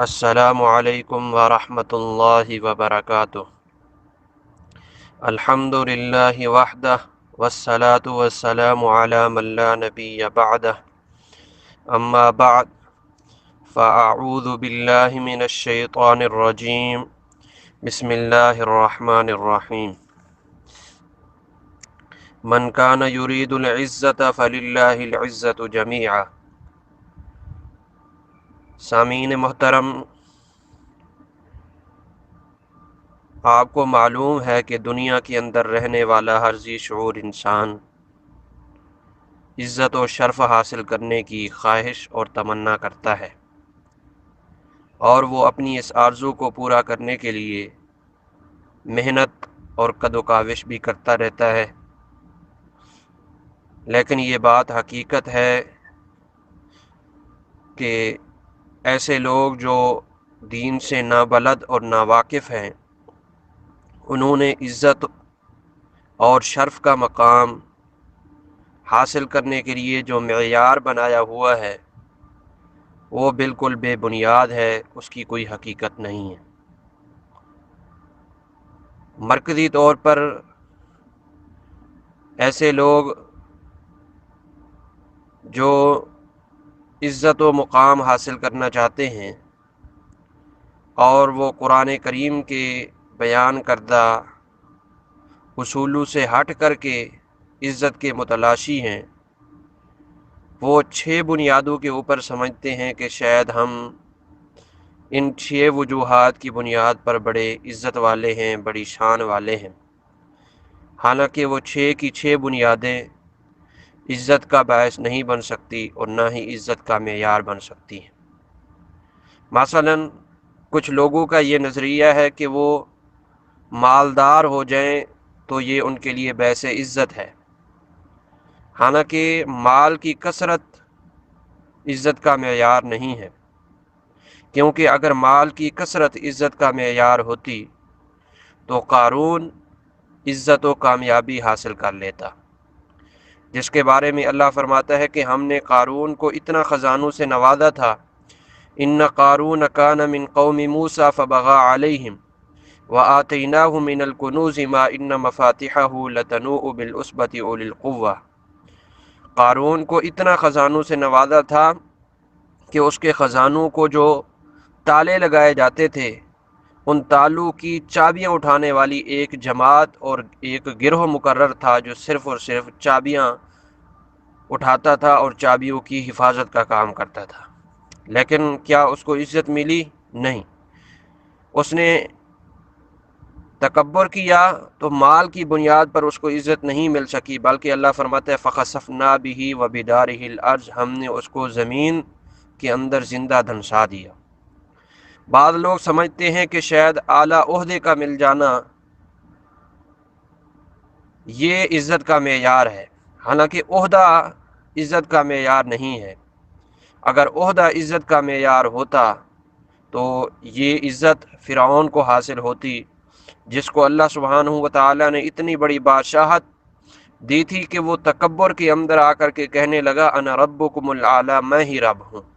السلام علیکم ورحمۃ اللہ وبرکاتہ۔ الحمد للہ وحدہ والصلاة والسلام علی من لا نبی بعدہ، اما بعد فاعوذ باللہ من الشیطان الرجیم، بسم اللہ الرحمن الرحیم۔ من کان یرید العزۃ فللہ العزۃ جمیعا۔ سامعین محترم، آپ کو معلوم ہے کہ دنیا کے اندر رہنے والا ہر ذی شعور انسان عزت و شرف حاصل کرنے کی خواہش اور تمنا کرتا ہے، اور وہ اپنی اس آرزو کو پورا کرنے کے لیے محنت اور کد و کاوش بھی کرتا رہتا ہے۔ لیکن یہ بات حقیقت ہے کہ ایسے لوگ جو دین سے نابلد اور ناواقف ہیں، انہوں نے عزت اور شرف کا مقام حاصل کرنے کے لیے جو معیار بنایا ہوا ہے وہ بالکل بے بنیاد ہے، اس کی کوئی حقیقت نہیں ہے۔ مرکزی طور پر ایسے لوگ جو عزت و مقام حاصل کرنا چاہتے ہیں اور وہ قرآن کریم کے بیان کردہ اصولوں سے ہٹ کر کے عزت کے متلاشی ہیں، وہ 6 بنیادوں کے اوپر سمجھتے ہیں کہ شاید ہم ان 6 وجوہات کی بنیاد پر بڑے عزت والے ہیں، بڑی شان والے ہیں۔ حالانکہ وہ 6 کی 6 بنیادیں عزت کا باعث نہیں بن سکتی اور نہ ہی عزت کا معیار بن سکتی ہیں۔ مثلا کچھ لوگوں کا یہ نظریہ ہے کہ وہ مالدار ہو جائیں تو یہ ان کے لیے باعث عزت ہے، حالانکہ مال کی کثرت عزت کا معیار نہیں ہے، کیونکہ اگر مال کی کثرت عزت کا معیار ہوتی تو قارون عزت و کامیابی حاصل کر لیتا، جس کے بارے میں اللہ فرماتا ہے کہ ہم نے قارون کو اتنا خزانوں سے نوازا تھا، ان قارون کان من قوم موسیٰ فبغى علیہم وآتیناہ من الکنوز ما ان مفاتحہ لتنوء بالعصبۃ اولی القوہ۔ قارون کو اتنا خزانوں سے نوازا تھا کہ اس کے خزانوں کو جو تالے لگائے جاتے تھے، ان تالوں کی چابیاں اٹھانے والی ایک جماعت اور ایک گروہ مقرر تھا جو صرف اور صرف چابیاں اٹھاتا تھا اور چابیوں کی حفاظت کا کام کرتا تھا۔ لیکن کیا اس کو عزت ملی؟ نہیں۔ اس نے تکبر کیا تو مال کی بنیاد پر اس کو عزت نہیں مل سکی، بلکہ اللہ فرماتا ہے فَخَسَفْنَا بِهِ وَبِدَارِهِ الْأَرْضَ، ہم نے اس کو زمین کے اندر زندہ دھنسا دیا۔ بعض لوگ سمجھتے ہیں کہ شاید اعلیٰ عہدے کا مل جانا یہ عزت کا معیار ہے، حالانکہ عہدہ عزت کا معیار نہیں ہے۔ اگر عہدہ عزت کا معیار ہوتا تو یہ عزت فرعون کو حاصل ہوتی، جس کو اللہ سبحانہ و تعالیٰ نے اتنی بڑی بادشاہت دی تھی کہ وہ تکبر کے اندر آ کر کے کہنے لگا انا ربکم الاعلی، میں ہی رب ہوں۔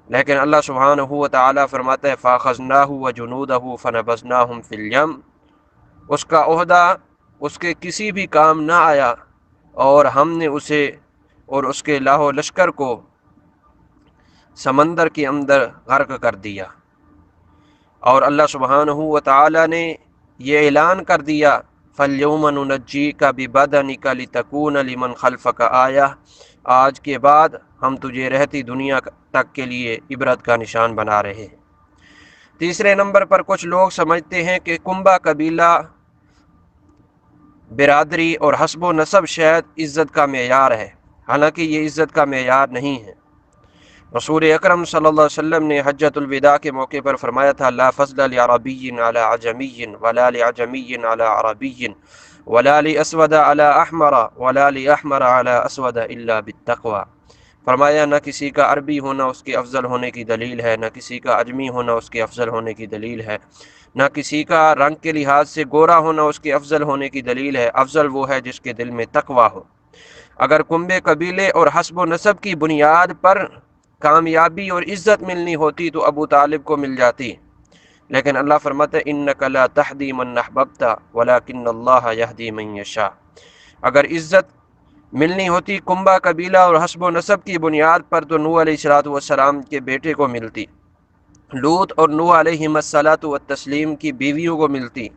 لیکن اللہ سبحانہ و تعالیٰ فرماتا ہے فَأَخَذْنَاهُ وَجُنُودَهُ فَنَبَذْنَاهُمْ فِي الْيَمِّ، اس کا عہدہ اس کے کسی بھی کام نہ آیا اور ہم نے اسے اور اس کے لاہ و لشکر کو سمندر کے اندر غرق کر دیا۔ اور اللہ سبحانہ و تعالیٰ نے یہ اعلان کر دیا فَالْيَوْمَ نُنَجِّيكَ بِبَدَنِكَ لِتَكُونَ لِمَنْ خَلْفَكَ آیَةً، آج کے بعد ہم تجھے رہتی دنیا تک کے لیے عبرت کا نشان بنا رہے ہیں۔ تیسرے نمبر پر کچھ لوگ سمجھتے ہیں کہ کنبہ قبیلہ، برادری اور حسب و نسب شاید عزت کا معیار ہے، حالانکہ یہ عزت کا معیار نہیں ہے۔ رسول اکرم صلی اللہ علیہ وسلم نے حجۃ الوداع کے موقع پر فرمایا تھا لا فضل لعربی علی عجمی ولا لعجمی علی عربی ولا لاسود علی احمر ولا لاحمر علی اسود الا بالتقوی۔ فرمایا نہ کسی کا عربی ہونا اس کے افضل ہونے کی دلیل ہے، نہ کسی کا عجمی ہونا اس کے افضل ہونے کی دلیل ہے، نہ کسی کا رنگ کے لحاظ سے گورا ہونا اس کے افضل ہونے کی دلیل ہے۔ افضل وہ ہے جس کے دل میں تقوی ہو۔ اگر کنبے قبیلے اور حسب و نسب کی بنیاد پر کامیابی اور عزت ملنی ہوتی تو ابو طالب کو مل جاتی، لیکن اللہ فرماتا ہے انک لا تہدی من احببت ولکن اللہ یہدی من یشاء۔ اگر عزت ملنی ہوتی کنبہ قبیلہ اور حسب و نسب کی بنیاد پر تو نوح علیہ السلام کے بیٹے کو ملتی، لوط اور نوح علیہم الصلاۃ والتسلیم کی بیویوں کو ملتی،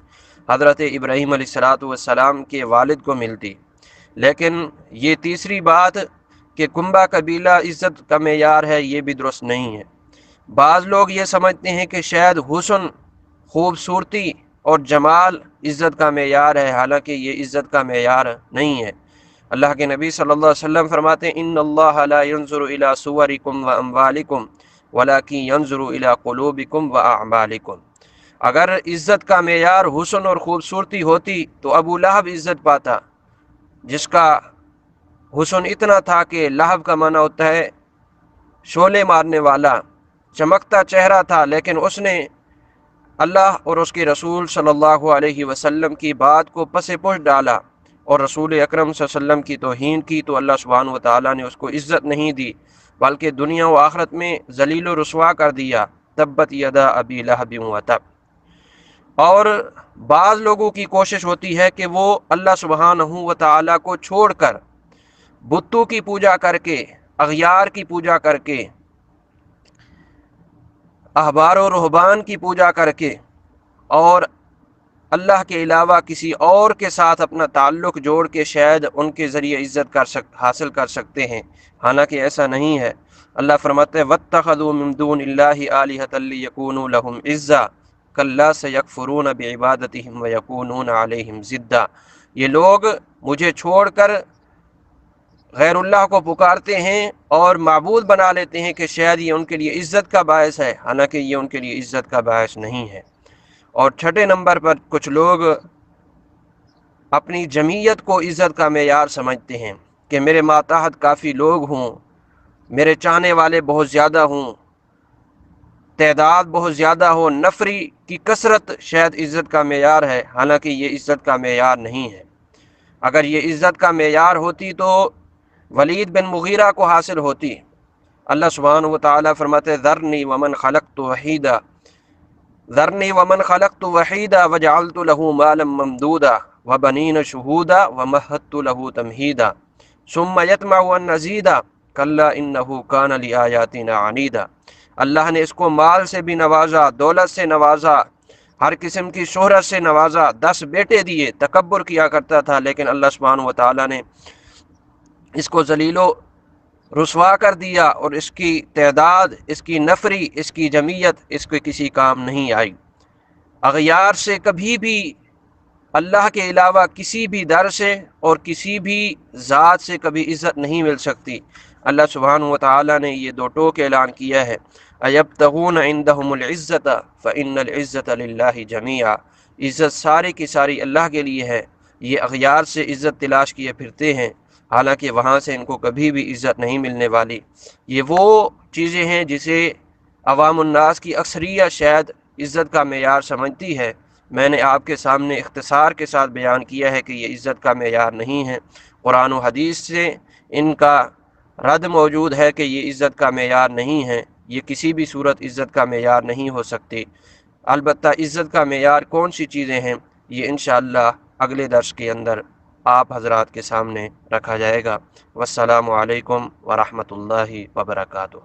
حضرت ابراہیم علیہ السلام کے والد کو ملتی۔ لیکن یہ تیسری بات کہ کنبہ قبیلہ عزت کا معیار ہے، یہ بھی درست نہیں ہے۔ بعض لوگ یہ سمجھتے ہیں کہ شاید حسن، خوبصورتی اور جمال عزت کا معیار ہے، حالانکہ یہ عزت کا معیار نہیں ہے۔ اللہ کے نبی صلی اللہ علیہ وسلم فرماتے ہیں ان اللہ لا ينظر الى صورکم واموالکم ولکن ينظر الى قلوبکم واعمالکم۔ اگر عزت کا معیار حسن اور خوبصورتی ہوتی تو ابو لہب عزت پاتا، جس کا حسن اتنا تھا کہ لہب کا معنی ہوتا ہے شعلے مارنے والا، چمکتا چہرہ تھا، لیکن اس نے اللہ اور اس کے رسول صلی اللہ علیہ وسلم کی بات کو پس پش ڈالا اور رسول اکرم صلی اللہ علیہ وسلم کی توہین کی، تو اللہ سبحانہ و تعالیٰ نے اس کو عزت نہیں دی بلکہ دنیا و آخرت میں ذلیل و رسوا کر دیا۔ تبت یدا ابی لہب وتب۔ اور بعض لوگوں کی کوشش ہوتی ہے کہ وہ اللہ سبحانہ و تعالیٰ کو چھوڑ کر بتوں کی پوجا کر کے، اغیار کی پوجا کر کے، احبار و رہبان کی پوجا کر کے اور اللہ کے علاوہ کسی اور کے ساتھ اپنا تعلق جوڑ کے شاید ان کے ذریعے عزت حاصل کر سکتے ہیں، حالانکہ ایسا نہیں ہے۔ اللہ فرماتے ہیں وَاتَّخَذُوا مِن دُونِ اللَّهِ آلِهَةً لِيَكُونُوا لَهُمْ عِزًّا كَلَّا سَيَكْفُرُونَ بِعِبَادَتِهِمْ وَيَكُونُونَ عَلَيْهِمْ ضِدًّا۔ یہ لوگ مجھے چھوڑ کر غیر اللہ کو پکارتے ہیں اور معبود بنا لیتے ہیں کہ شاید یہ ان کے لیے عزت کا باعث ہے، حالانکہ یہ ان کے لیے عزت کا باعث نہیں ہے۔ اور چھٹے نمبر پر کچھ لوگ اپنی جمعیت کو عزت کا معیار سمجھتے ہیں کہ میرے ماتحت کافی لوگ ہوں، میرے چاہنے والے بہت زیادہ ہوں، تعداد بہت زیادہ ہو، نفری کی کثرت شاید عزت کا معیار ہے، حالانکہ یہ عزت کا معیار نہیں ہے۔ اگر یہ عزت کا معیار ہوتی تو ولید بن مغیرہ کو حاصل ہوتی۔ اللہ سبحانہ و تعالیٰ فرماتے ذرنی ومن خلقت وحیدا ذرنی ومن خلقت وحیدا وجعلت له مالا ممدودا وبنین شہودا ومہدت له تمہیدا ثم یطمع ان ازید کلا انہ کان لآیاتنا عنیدا۔ اللہ نے اس کو مال سے بھی نوازا، دولت سے نوازا، ہر قسم کی شہرت سے نوازا، 10 بیٹے دیے، تکبر کیا کرتا تھا، لیکن اللہ سبحانہ و تعالیٰ نے اس کو ذلیل و رسوا کر دیا اور اس کی تعداد، اس کی نفری، اس کی جمعیت اس کے کسی کام نہیں آئی۔ اغیار سے کبھی بھی اللہ کے علاوہ کسی بھی در سے اور کسی بھی ذات سے کبھی عزت نہیں مل سکتی۔ اللہ سبحانہ و تعالیٰ نے یہ 2 ٹوک اعلان کیا ہے ایبتغون عندہم العزت فإن العزت للہ جمیعا۔ عزت ساری کی ساری اللہ کے لیے ہے۔ یہ اغیار سے عزت تلاش کیے پھرتے ہیں، حالانکہ وہاں سے ان کو کبھی بھی عزت نہیں ملنے والی۔ یہ وہ چیزیں ہیں جسے عوام الناس کی اکثریت شاید عزت کا معیار سمجھتی ہے۔ میں نے آپ کے سامنے اختصار کے ساتھ بیان کیا ہے کہ یہ عزت کا معیار نہیں ہے۔ قرآن و حدیث سے ان کا رد موجود ہے کہ یہ عزت کا معیار نہیں ہے، یہ کسی بھی صورت عزت کا معیار نہیں ہو سکتی۔ البتہ عزت کا معیار کون سی چیزیں ہیں، یہ انشاءاللہ اگلے درس کے اندر آپ حضرات کے سامنے رکھا جائے گا۔ والسلام علیکم ورحمۃ اللہ وبرکاتہ۔